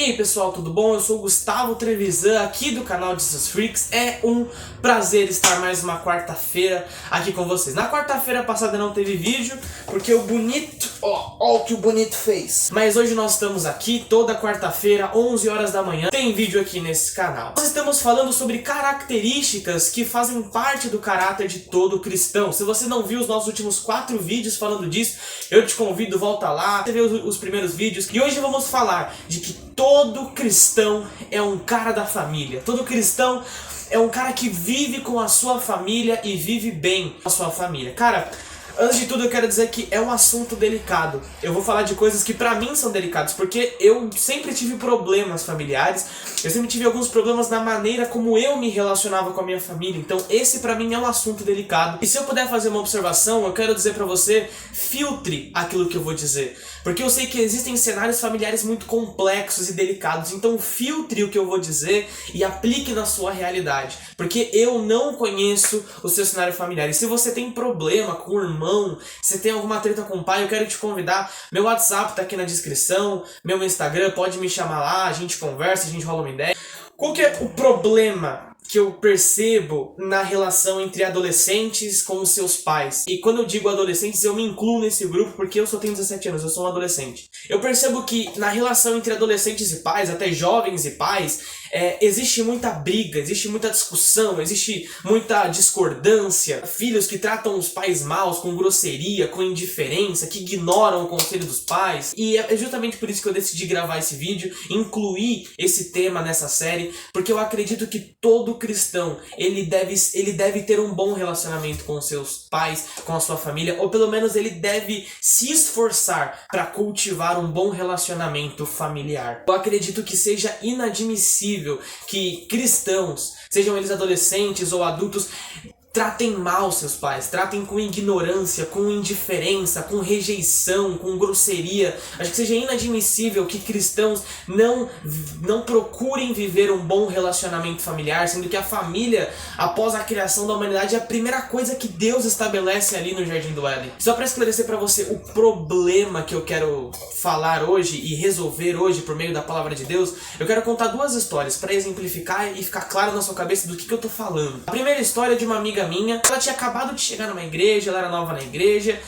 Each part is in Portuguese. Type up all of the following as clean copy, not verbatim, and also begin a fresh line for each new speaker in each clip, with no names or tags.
E aí pessoal, tudo bom? Eu sou o Gustavo Trevisan, aqui do canal Jesus Freaks. É um prazer estar mais uma quarta-feira aqui com vocês. Na quarta-feira passada não teve vídeo, porque o bonito... Ó o que o bonito fez. Mas hoje nós estamos aqui, toda quarta-feira, 11 horas da manhã. Tem vídeo aqui nesse canal. Nós estamos falando sobre características que fazem parte do caráter de todo cristão. Se você não viu os nossos últimos 4 vídeos falando disso, eu te convido, volta lá, você vê os primeiros vídeos. E hoje vamos falar de que todo cristão é um cara da família. Todo cristão é um cara que vive com a sua família e vive bem com a sua família. Cara, antes de tudo eu quero dizer que é um assunto delicado. Eu vou falar de coisas que pra mim são delicadas, porque eu sempre tive problemas familiares. Eu sempre tive alguns problemas na maneira como eu me relacionava com a minha família. Então esse pra mim é um assunto delicado. E se eu puder fazer uma observação, eu quero dizer pra você, filtre aquilo que eu vou dizer. Porque eu sei que existem cenários familiares muito complexos e delicados. Então filtre o que eu vou dizer e aplique na sua realidade. Porque eu não conheço o seu cenário familiar. E se você tem problema com o irmão, se tem alguma treta com o pai, eu quero te convidar. Meu WhatsApp tá aqui na descrição, meu Instagram, pode me chamar lá, a gente conversa, a gente rola uma ideia. Qual que é o problema que eu percebo na relação entre adolescentes com os seus pais? E quando eu digo adolescentes, eu me incluo nesse grupo porque eu só tenho 17 anos, eu sou um adolescente. Eu percebo que na relação entre adolescentes e pais, até jovens e pais, existe muita briga, existe muita discussão, existe muita discordância. Filhos que tratam os pais maus, com grosseria, com indiferença, que ignoram o conselho dos pais. E é justamente por isso que eu decidi gravar esse vídeo, incluir esse tema nessa série, porque eu acredito que todo cristão, ele deve ter um bom relacionamento com os seus pais, com a sua família, ou pelo menos ele deve se esforçar para cultivar um bom relacionamento familiar. Eu acredito que seja inadmissível que cristãos, sejam eles adolescentes ou adultos, tratem mal seus pais, tratem com ignorância, com indiferença, com rejeição, com grosseria. Acho que seja inadmissível que cristãos não procurem viver um bom relacionamento familiar, sendo que a família, após a criação da humanidade, é a primeira coisa que Deus estabelece ali no Jardim do Éden. Só para esclarecer para você o problema que eu quero falar hoje e resolver hoje por meio da palavra de Deus, eu quero contar 2 histórias para exemplificar e ficar claro na sua cabeça do que eu tô falando. A primeira história é de uma amiga minha, ela tinha acabado de chegar numa igreja, ela era nova na igreja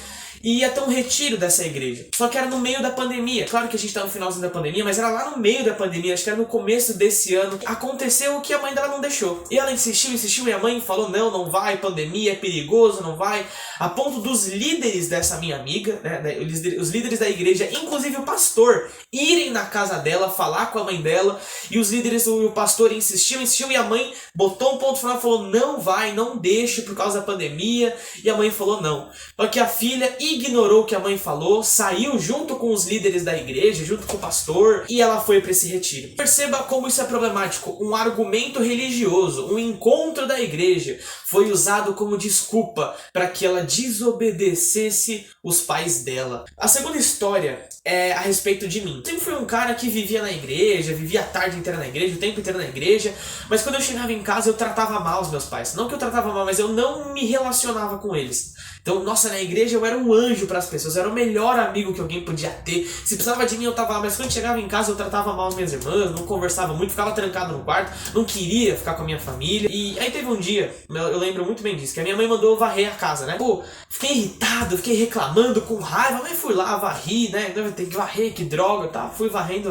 e ia ter um retiro dessa igreja. Só que era no meio da pandemia. Claro que a gente tá no finalzinho da pandemia, mas era lá no meio da pandemia, acho que era no começo desse ano. Aconteceu que a mãe dela não deixou. E ela insistiu e a mãe falou, não vai, pandemia, é perigoso, não vai. A ponto dos líderes dessa minha amiga, né, os líderes da igreja, inclusive o pastor, irem na casa dela, falar com a mãe dela. E os líderes, o pastor insistiu e a mãe botou um ponto final e falou, não vai, não deixe por causa da pandemia. E a mãe falou não. Só que a filha ignorou o que a mãe falou, saiu junto com os líderes da igreja, junto com o pastor, e ela foi para esse retiro. Perceba como isso é problemático. Um argumento religioso, um encontro da igreja, foi usado como desculpa para que ela desobedecesse os pais dela. A segunda história é a respeito de mim. Eu sempre fui um cara que vivia na igreja, vivia a tarde inteira na igreja, o tempo inteiro na igreja, mas quando eu chegava em casa eu tratava mal os meus pais. Não que eu tratava mal, mas eu não me relacionava com eles. Então, nossa, na igreja eu era um anjo para as pessoas, eu era o melhor amigo que alguém podia ter. Se precisava de mim eu tava lá, mas quando chegava em casa eu tratava mal as minhas irmãs, não conversava muito, ficava trancado no quarto, não queria ficar com a minha família. E aí teve um dia, eu lembro muito bem disso, que a minha mãe mandou eu varrer a casa, né? Pô, fiquei irritado, fiquei reclamando, com raiva, mas fui lá, varri, né? Tem que varrer, que droga, tá? Fui varrendo.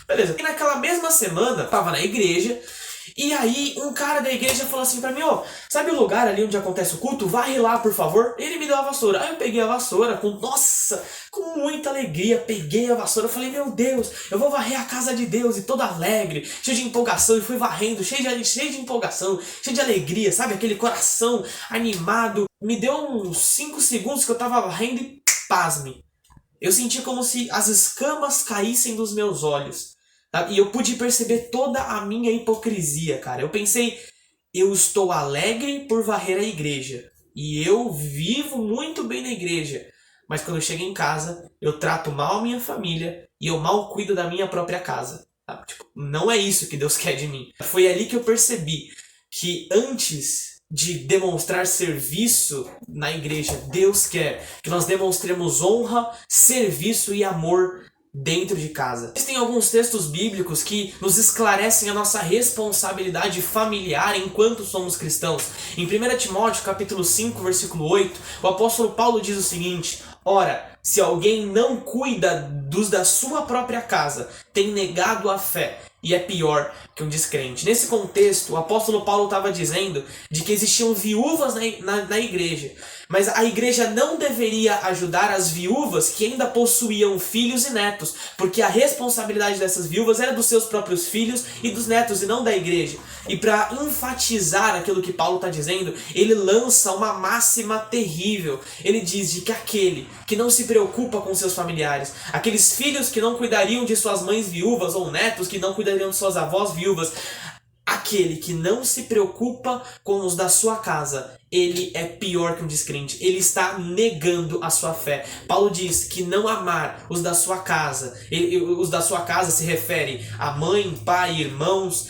Beleza. E naquela mesma semana, tava na igreja. E aí um cara da igreja falou assim pra mim, sabe o lugar ali onde acontece o culto? Varre lá, por favor. Ele me deu a vassoura. Aí eu peguei a vassoura com muita alegria, peguei a vassoura, falei, meu Deus, eu vou varrer a casa de Deus, e todo alegre, cheio de empolgação, e fui varrendo, cheio de empolgação, cheio de alegria, sabe? Aquele coração animado. Me deu uns 5 segundos que eu tava varrendo e pasme. Eu senti como se as escamas caíssem dos meus olhos. E eu pude perceber toda a minha hipocrisia, cara. Eu pensei, eu estou alegre por varrer a igreja. E eu vivo muito bem na igreja. Mas quando eu chego em casa, eu trato mal a minha família e eu mal cuido da minha própria casa. Sabe? Tipo, não é isso que Deus quer de mim. Foi ali que eu percebi que antes de demonstrar serviço na igreja, Deus quer que nós demonstremos honra, serviço e amor dentro de casa. Existem alguns textos bíblicos que nos esclarecem a nossa responsabilidade familiar enquanto somos cristãos. Em 1 Timóteo capítulo 5, versículo 8, o apóstolo Paulo diz o seguinte: ora, se alguém não cuida dos da sua própria casa, tem negado a fé e é pior que um descrente. Nesse contexto, o apóstolo Paulo estava dizendo de que existiam viúvas na igreja, mas a igreja não deveria ajudar as viúvas que ainda possuíam filhos e netos, porque a responsabilidade dessas viúvas era dos seus próprios filhos e dos netos e não da igreja. E para enfatizar aquilo que Paulo está dizendo, ele lança uma máxima terrível. Ele diz de que aquele que não se preocupa com seus familiares, aqueles filhos que não cuidariam de suas mães viúvas ou netos que não cuidariam de suas avós viúvas, aquele que não se preocupa com os da sua casa, ele é pior que um descrente. Ele está negando a sua fé. Paulo diz que não amar os da sua casa, os da sua casa se refere a mãe, pai, irmãos.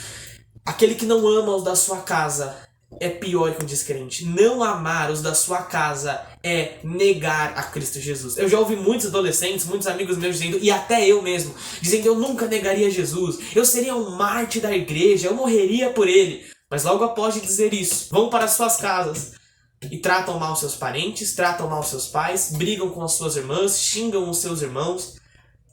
Aquele que não ama os da sua casa é pior que um descrente. Não amar os da sua casa é negar a Cristo Jesus. Eu já ouvi muitos adolescentes, muitos amigos meus dizendo, e até eu mesmo, dizendo: eu nunca negaria Jesus, eu seria um mártir da igreja, eu morreria por ele. Mas logo após de dizer isso, vão para suas casas e tratam mal seus parentes, tratam mal seus pais, brigam com as suas irmãs, xingam os seus irmãos,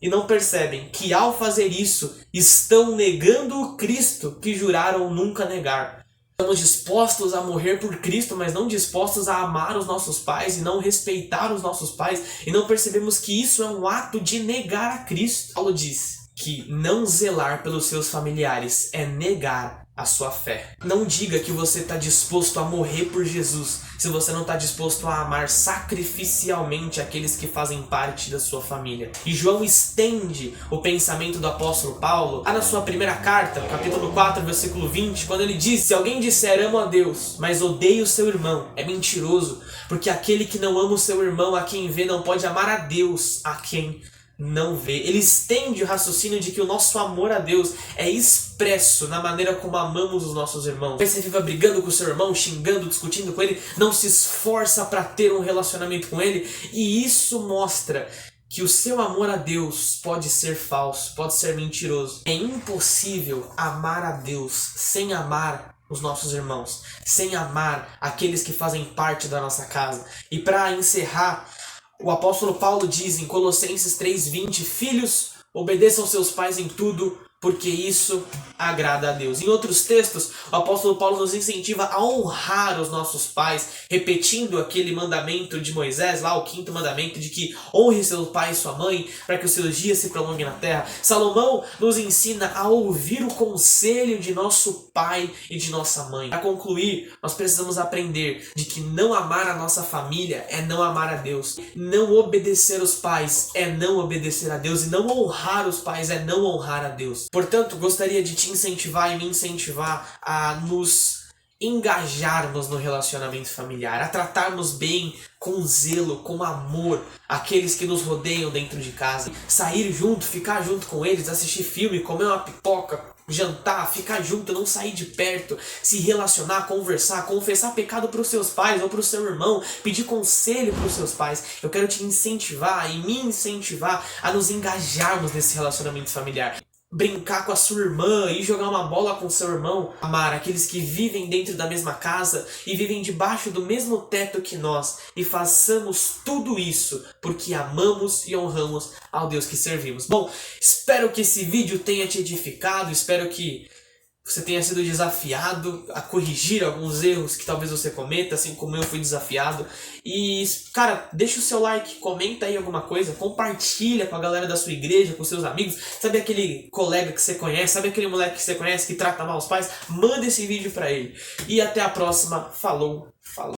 e não percebem que ao fazer isso, estão negando o Cristo que juraram nunca negar. Estamos dispostos a morrer por Cristo, mas não dispostos a amar os nossos pais e não respeitar os nossos pais, e não percebemos que isso é um ato de negar a Cristo. Paulo diz que não zelar pelos seus familiares é negar a sua fé. Não diga que você está disposto a morrer por Jesus se você não está disposto a amar sacrificialmente aqueles que fazem parte da sua família. E João estende o pensamento do apóstolo Paulo lá na sua primeira carta, capítulo 4, versículo 20, quando ele diz: se alguém disser amo a Deus, mas odeia o seu irmão, é mentiroso, porque aquele que não ama o seu irmão a quem vê não pode amar a Deus a quem não vê. Ele estende o raciocínio de que o nosso amor a Deus é expresso na maneira como amamos os nossos irmãos. Você vive brigando com o seu irmão, xingando, discutindo com ele, não se esforça para ter um relacionamento com ele, e isso mostra que o seu amor a Deus pode ser falso, pode ser mentiroso. É impossível amar a Deus sem amar os nossos irmãos, sem amar aqueles que fazem parte da nossa casa. E para encerrar, o apóstolo Paulo diz em Colossenses 3:20: filhos, obedeçam seus pais em tudo, porque isso agrada a Deus. Em outros textos, o apóstolo Paulo nos incentiva a honrar os nossos pais, repetindo aquele mandamento de Moisés, lá o 5º mandamento, de que honre seu pai e sua mãe, para que os seus dias se prolonguem na terra. Salomão nos ensina a ouvir o conselho de nosso pai e de nossa mãe. Para concluir, nós precisamos aprender de que não amar a nossa família é não amar a Deus. Não obedecer os pais é não obedecer a Deus. E não honrar os pais é não honrar a Deus. Portanto, gostaria de te incentivar e me incentivar a nos engajarmos no relacionamento familiar, a tratarmos bem, com zelo, com amor, aqueles que nos rodeiam dentro de casa. Sair junto, ficar junto com eles, assistir filme, comer uma pipoca, jantar, ficar junto, não sair de perto, se relacionar, conversar, confessar pecado para os seus pais ou para o seu irmão, pedir conselho para os seus pais. Eu quero te incentivar e me incentivar a nos engajarmos nesse relacionamento familiar. Brincar com a sua irmã, ir jogar uma bola com seu irmão, amar aqueles que vivem dentro da mesma casa e vivem debaixo do mesmo teto que nós, e façamos tudo isso porque amamos e honramos ao Deus que servimos. Bom, espero que esse vídeo tenha te edificado, espero que você tenha sido desafiado a corrigir alguns erros que talvez você cometa, assim como eu fui desafiado. E, cara, deixa o seu like, comenta aí alguma coisa, compartilha com a galera da sua igreja, com seus amigos. Sabe aquele colega que você conhece, sabe aquele moleque que você conhece que trata mal os pais? Manda esse vídeo pra ele. E até a próxima. Falou, falou.